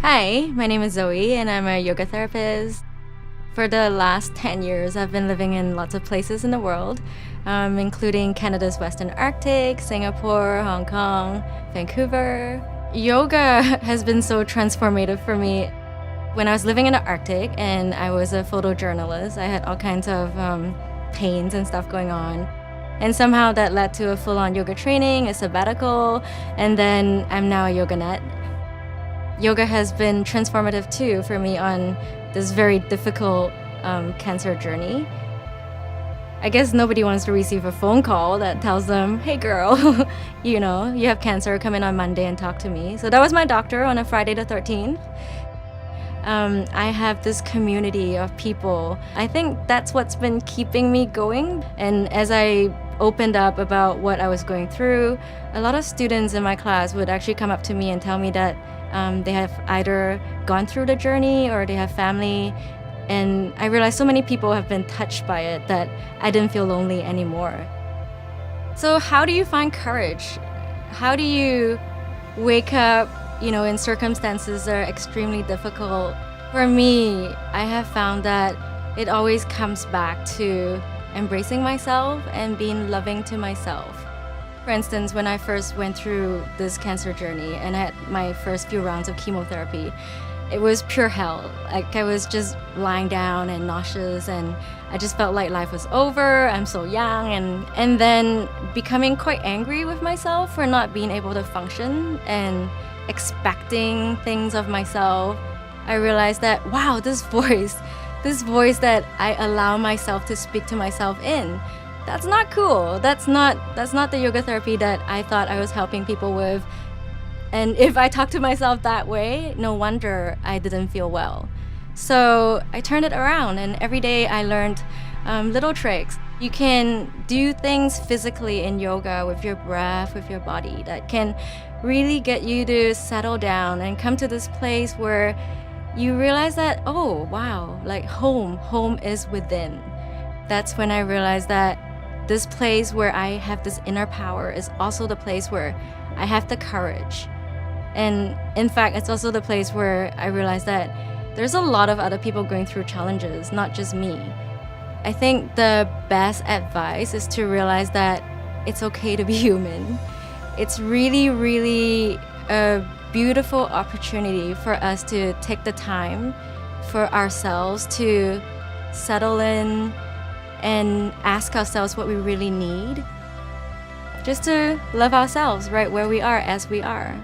Hi, my name is Zoe and I'm a yoga therapist. For the last 10 years, I've been living in lots of places in the world, including Canada's Western Arctic, Singapore, Hong Kong, Vancouver. Yoga has been so transformative for me. When I was living in the Arctic and I was a photojournalist, I had all kinds of pains and stuff going on. And somehow that led to a full-on yoga training, a sabbatical, and then I'm now a yoga nut. Yoga has been transformative too for me on this very difficult cancer journey. I guess nobody wants to receive a phone call that tells them, hey girl, you have cancer, come in on Monday and talk to me. So that was my doctor on a Friday the 13th. I have this community of people. I think that's what's been keeping me going. And as I opened up about what I was going through, a lot of students in my class would actually come up to me and tell me that they have either gone through the journey or they have family. And I realized so many people have been touched by it that I didn't feel lonely anymore. So how do you find courage? How do you wake up, in circumstances that are extremely difficult? For me, I have found that it always comes back to embracing myself and being loving to myself. For instance, when I first went through this cancer journey and had my first few rounds of chemotherapy, it was pure hell. Like I was just lying down and nauseous and I just felt like life was over. I'm so young and then becoming quite angry with myself for not being able to function and expecting things of myself. I realized that, wow, this voice that I allow myself to speak to myself in, that's not cool. That's not the yoga therapy that I thought I was helping people with. And if I talk to myself that way, no wonder I didn't feel well. So I turned it around and every day I learned little tricks. You can do things physically in yoga with your breath, with your body that can really get you to settle down and come to this place where you realize that, oh, wow, like home is within. That's when I realized that this place where I have this inner power is also the place where I have the courage. And in fact, it's also the place where I realized that there's a lot of other people going through challenges, not just me. I think the best advice is to realize that it's okay to be human. It's really, really a beautiful opportunity for us to take the time for ourselves to settle in and ask ourselves what we really need. Just to love ourselves right where we are as we are.